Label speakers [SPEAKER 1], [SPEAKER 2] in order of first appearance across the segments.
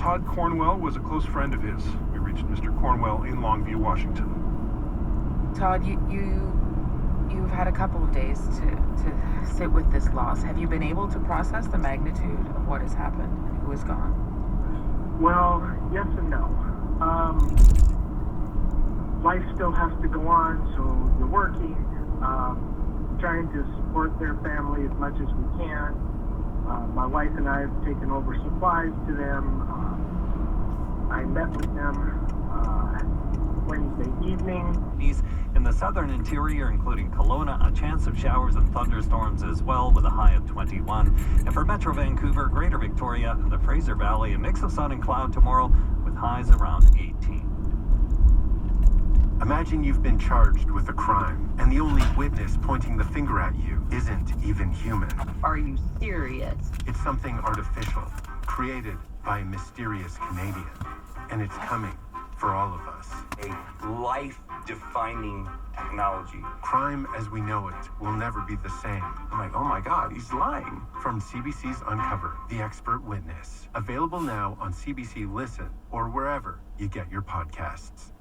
[SPEAKER 1] Todd Cornwell was a close friend of his. We reached Mr. Cornwell in Longview, Washington.
[SPEAKER 2] Todd, you've had a couple of days to sit with this loss. Have you been able to process the magnitude of what has happened and who is gone?
[SPEAKER 3] Well, yes and no. Life still has to go on, so you're working, trying to support their family as much as we can. My wife and I have taken over supplies to them. I met with them Wednesday evening.
[SPEAKER 4] He's in the southern interior, including Kelowna, a chance of showers and thunderstorms as well, with a high of 21. And for Metro Vancouver, Greater Victoria, and the Fraser Valley, a mix of sun and cloud tomorrow, with highs around 18.
[SPEAKER 5] Imagine you've been charged with a crime, and the only witness pointing the finger at you isn't even human.
[SPEAKER 6] Are you serious?
[SPEAKER 5] It's something artificial, created by a mysterious Canadian. And it's coming for all of us.
[SPEAKER 7] A life-defining technology.
[SPEAKER 5] Crime as we know it will never be the same.
[SPEAKER 7] I'm like, oh my God, he's lying.
[SPEAKER 5] From CBC's Uncover, The Expert Witness. Available now on CBC Listen or wherever you get your podcasts.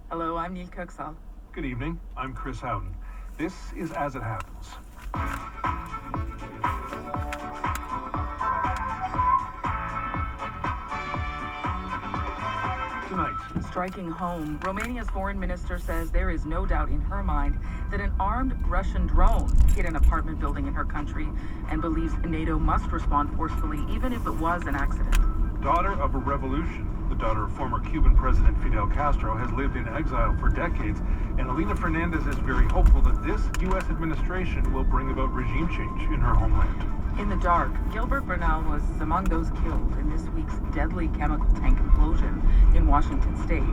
[SPEAKER 2] Hello, I'm Neil Kirksall.
[SPEAKER 1] Good evening. I'm Chris Howden. This is As It Happens. Tonight.
[SPEAKER 2] Striking home, Romania's foreign minister says there is no doubt in her mind that an armed Russian drone hit an apartment building in her country and believes NATO must respond forcefully, even if it was an accident.
[SPEAKER 1] Daughter of a revolution, the daughter of former Cuban President Fidel Castro, has lived in exile for decades, and Elena Fernandez is very hopeful that this U.S. administration will bring about regime change in her homeland.
[SPEAKER 2] In the dark, Gilbert Bernal was among those killed in this week's deadly chemical tank implosion in Washington state.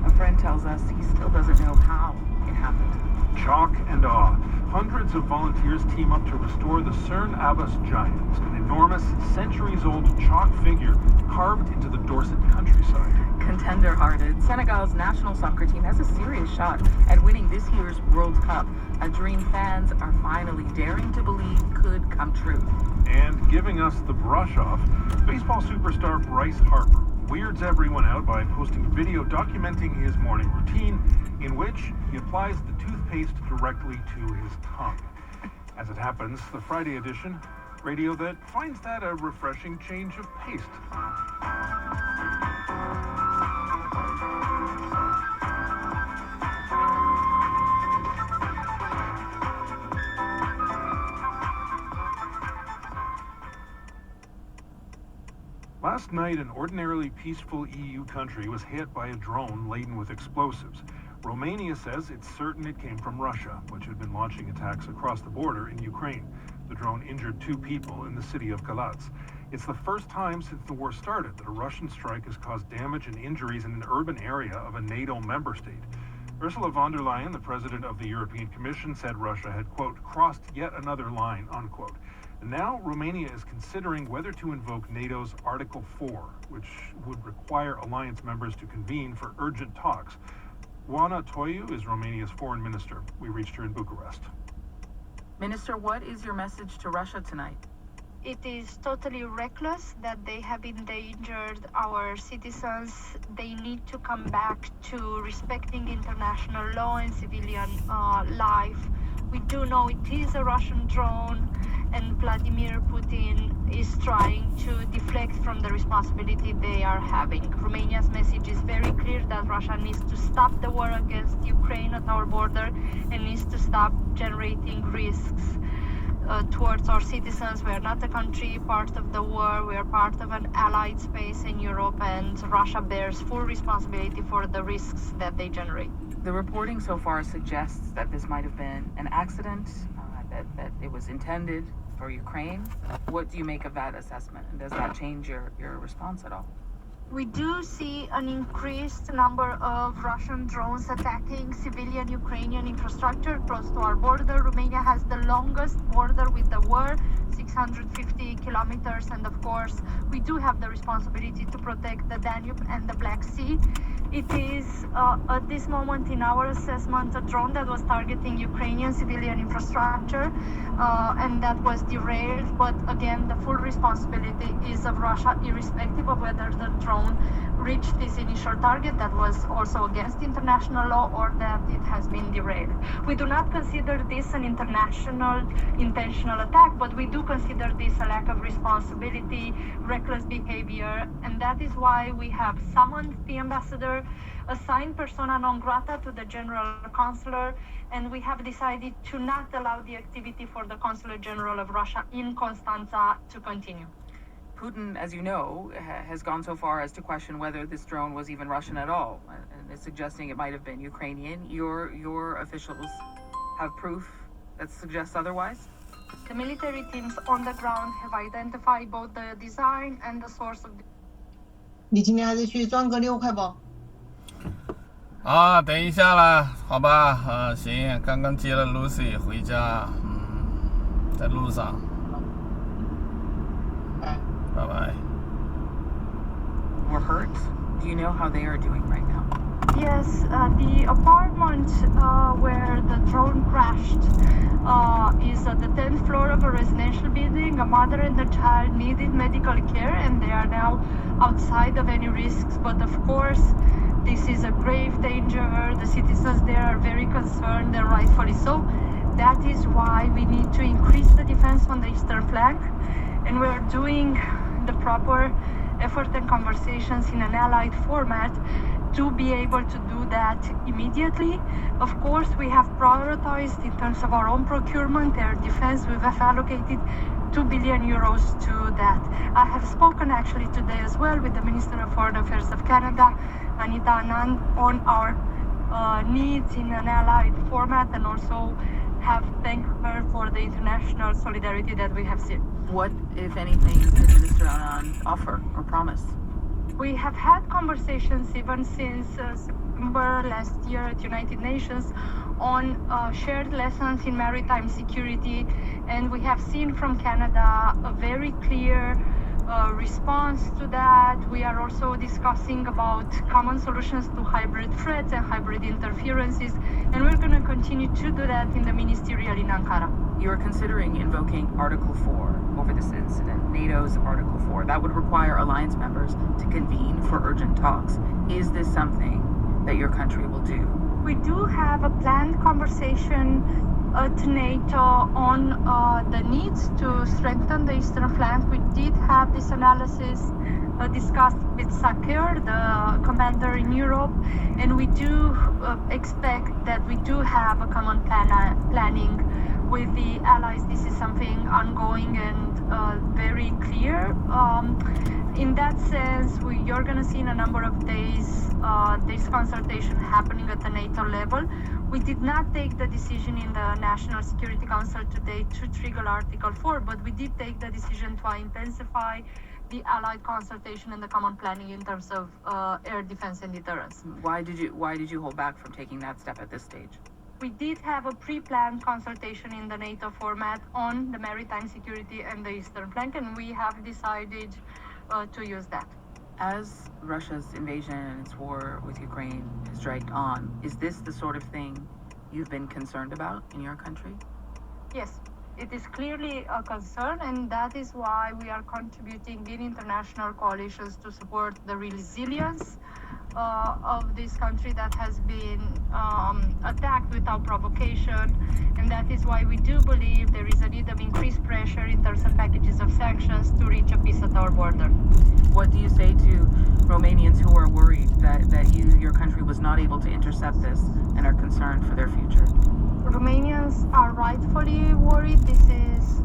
[SPEAKER 2] A friend tells us he still doesn't know how it happened.
[SPEAKER 1] Shock and awe. Hundreds of volunteers team up to restore the CERN IBIS giant, an enormous, centuries-old chalk figure carved into the Dorset countryside.
[SPEAKER 2] Contender-hearted, Senegal's national soccer team has a serious shot at winning this year's World Cup, a dream fans are finally daring to believe could come true.
[SPEAKER 1] And giving us the brush-off, baseball superstar Bryce Harper weirds everyone out by posting a video documenting his morning routine in which he applies the toothpaste directly to his tongue. As it happens, the Friday edition, radio that finds that a refreshing change of pace. Last night, an ordinarily peaceful EU country was hit by a drone laden with explosives. Romania says it's certain it came from Russia, which had been launching attacks across the border in Ukraine. The drone injured 2 people in the city of Galatz. It's the first time since the war started that a Russian strike has caused damage and injuries in an urban area of a NATO member state. Ursula von der Leyen, the president of the European Commission, said Russia had, quote, crossed yet another line, unquote. And now Romania is considering whether to invoke NATO's Article 4, which would require alliance members to convene for urgent talks. Oana Toiu is Romania's foreign minister. We reached her in Bucharest.
[SPEAKER 2] Minister, what is your message to Russia tonight?
[SPEAKER 8] It is totally reckless that they have endangered our citizens. They need to come back to respecting international law and civilian life. We do know it is a Russian drone, and Vladimir Putin is trying to deflect from the responsibility they are having. Romania's message is very clear that Russia needs to stop the war against Ukraine at our border and needs to stop generating risks towards our citizens. We are not a country part of the war. We are part of an allied space in Europe, and Russia bears full responsibility for the risks that they generate.
[SPEAKER 2] The reporting so far suggests that this might have been an accident, that it was intended for Ukraine. What do you make of that assessment? And does that change your response at all?
[SPEAKER 8] We do see an increased number of Russian drones attacking civilian Ukrainian infrastructure close to our border. Romania has the longest border with the war, 650 kilometers, and of course we do have the responsibility to protect the Danube and the Black Sea. It is at this moment in our assessment a drone that was targeting Ukrainian civilian infrastructure and that was derailed, but again the full responsibility is of Russia, irrespective of whether the drone reached this initial target that was also against international law or that it has been derailed. We do not consider this an international intentional attack, but we do consider this a lack of responsibility, reckless behavior, and that is why we have summoned the ambassador, assigned persona non grata to the general consular, and we have decided to not allow the activity for the Consulate General of Russia in Constanța to continue.
[SPEAKER 2] Putin, as you know, has gone so far as to question whether this drone was even Russian at all, and is suggesting it might have been Ukrainian. Your officials have proof that suggests otherwise?
[SPEAKER 8] The military teams on the ground have identified both the design and the source of the...
[SPEAKER 9] 你今天还是去赚个6块不？
[SPEAKER 10] 啊，等一下啦，好吧，行，刚刚接了 Lucy 回家，在路上。拜拜。
[SPEAKER 2] Were hurt? Do you know how they are doing right now?
[SPEAKER 8] Yes, the apartment where the drone crashed is at the 10th floor of a residential building. A mother and a child needed medical care and they are now outside of any risks. But of course, this is a grave danger. The citizens there are very concerned and rightfully so. That is why we need to increase the defense on the eastern flank. And we're doing the proper effort and conversations in an allied format to be able to do that immediately. Of course, we have prioritized in terms of our own procurement, air defense. We've allocated 2 billion euros to that. I have spoken actually today as well with the Minister of Foreign Affairs of Canada, Anita Anand, on our needs in an allied format, and also have thanked her for the international solidarity that we have seen.
[SPEAKER 2] What, if anything, did Minister Anand offer or promise?
[SPEAKER 8] We have had conversations even since September last year at United Nations on shared lessons in maritime security, and we have seen from Canada a very clear response to that. We are also discussing about common solutions to hybrid threats and hybrid interferences, and we're going to continue to do that in the ministerial in Ankara.
[SPEAKER 2] You are considering invoking Article 4 over this incident, NATO's Article 4. That would require alliance members to convene for urgent talks. Is this something that your country will do?
[SPEAKER 8] We do have a planned conversation at NATO on the needs to strengthen the eastern flank. We did have this analysis discussed with Sakir, the commander in Europe, and we do expect that we do have a common planning with the allies. This is something ongoing and very clear. In that sense, you're going to see in a number of days this consultation happening at the NATO level. We did not take the decision in the National Security Council today to trigger Article 4, but we did take the decision to intensify the allied consultation and the common planning in terms of air defense and deterrence.
[SPEAKER 2] Why did you hold back from taking that step at this stage?
[SPEAKER 8] We did have a pre-planned consultation in the NATO format on the maritime security and the eastern flank, and we have decided to use that.
[SPEAKER 2] As Russia's invasion and its war with Ukraine has dragged on, is this the sort of thing you've been concerned about in your country?
[SPEAKER 8] Yes, it is clearly a concern, and that is why we are contributing in international coalitions to support the resilience of this country that has been attacked without provocation, and that is why we do believe there is a need of increased pressure in terms of packages of sanctions to reach a peace at our border.
[SPEAKER 2] What do you say to Romanians who are worried that your country was not able to intercept this and are concerned for their future?
[SPEAKER 8] Romanians are rightfully worried. This is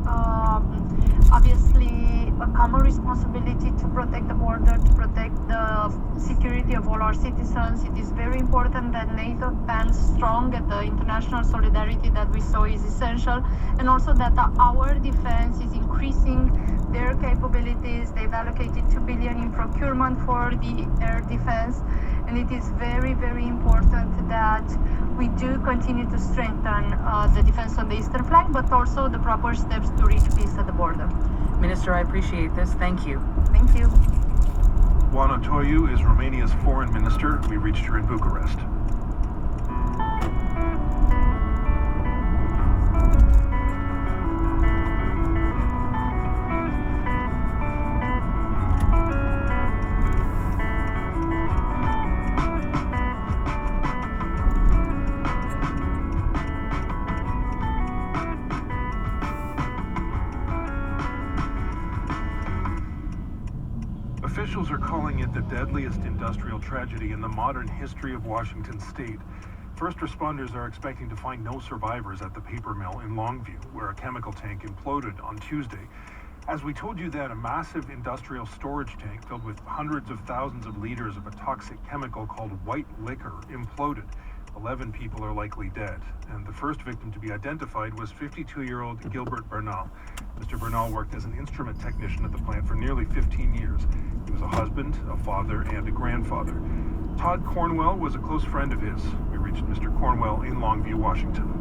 [SPEAKER 8] obviously a common responsibility to protect the border, to protect the security of all our citizens. It is very important that NATO stands strong, and the international solidarity that we saw is essential, and also that our defense is increasing their capabilities. They've allocated 2 billion in procurement for the air defense, and it is very, very important that We do continue to strengthen the defense on the eastern flank, but also the proper steps to reach peace at the border.
[SPEAKER 2] Minister, I appreciate this. Thank you.
[SPEAKER 8] Thank you.
[SPEAKER 1] Oana Toiu is Romania's foreign minister. We reached her in Bucharest. Officials are calling it the deadliest industrial tragedy in the modern history of Washington state. First responders are expecting to find no survivors at the paper mill in Longview, where a chemical tank imploded on Tuesday. As we told you then, a massive industrial storage tank filled with hundreds of thousands of liters of a toxic chemical called white liquor imploded. 11 people are likely dead, and the first victim to be identified was 52-year-old Gilbert Bernal. Mr. Bernal worked as an instrument technician at the plant for nearly 15 years. He was a husband, a father, and a grandfather. Todd Cornwell was a close friend of his. We reached Mr. Cornwell in Longview, Washington.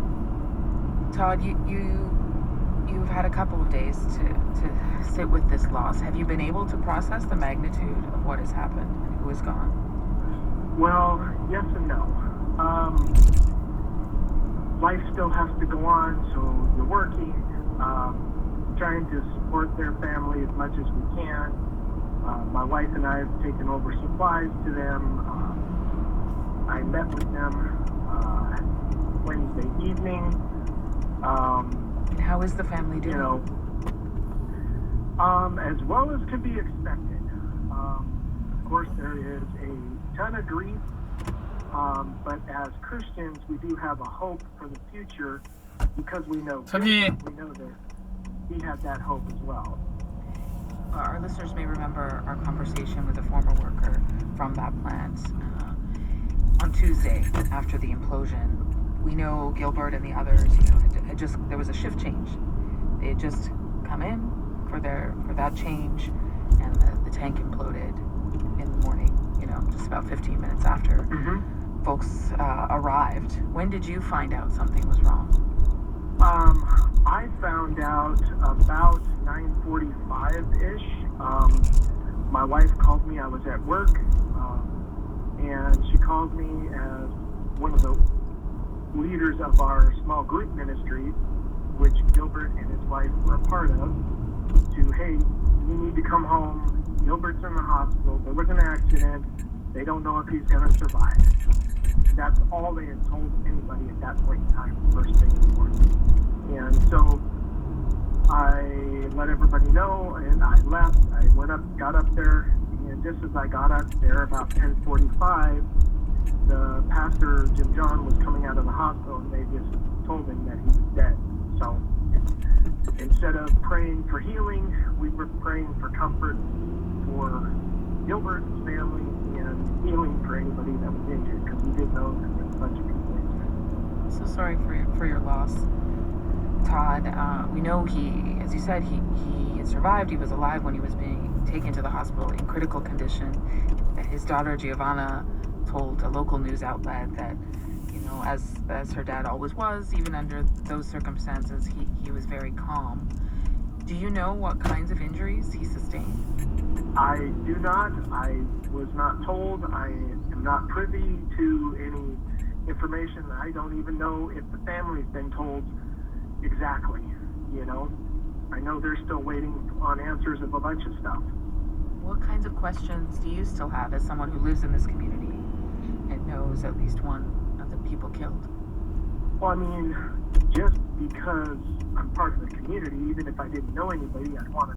[SPEAKER 2] Todd, you've had a couple of days to sit with this loss. Have you been able to process the magnitude of what has happened and who is gone?
[SPEAKER 3] Well, yes and no. Life still has to go on, so you're working, trying to support their family as much as we can. My wife and I have taken over supplies to them. I met with them Wednesday evening.
[SPEAKER 2] And how is the family doing?
[SPEAKER 3] As well as could be expected. Of course, there is a ton of grief. But as Christians, we do have a hope for the future because we know that He had that hope as well.
[SPEAKER 2] Our listeners may remember our conversation with a former worker from that plant on Tuesday after the implosion. We know Gilbert and the others, there was a shift change. They had just come in for that change, and the tank imploded in the morning. Just about 15 minutes after. Folks arrived. When did you find out something was wrong?
[SPEAKER 3] I found out about 9:45-ish. My wife called me. I was at work, and she called me as one of the leaders of our small group ministry, which Gilbert and his wife were a part of, hey, you need to come home. Gilbert's in the hospital. There was an accident. They don't know if he's going to survive. That's all they had told anybody at that point in time, first thing in the morning. And so I let everybody know, and I left. I got up there, and just as I got up there, about 10:45, the pastor, Jim John, was coming out of the hospital, and they just told him that he was dead. So instead of praying for healing, we were praying for comfort for Gilbert's family and healing for anybody that was injured, because we did know that there was a bunch of people injured.
[SPEAKER 2] So sorry for your loss, Todd. We know as you said, he had survived. He was alive when he was being taken to the hospital in critical condition. His daughter Giovanna told a local news outlet that, as her dad always was, even under those circumstances, he was very calm. Do you know what kinds of injuries he sustained?
[SPEAKER 3] I do not. I was not told. I am not privy to any information. I don't even know if the family's been told exactly, I know they're still waiting on answers of a bunch of stuff.
[SPEAKER 2] What kinds of questions do you still have as someone who lives in this community and knows at least one of the people killed?
[SPEAKER 3] Well, just because I'm part of the community, even if I didn't know anybody, I'd want to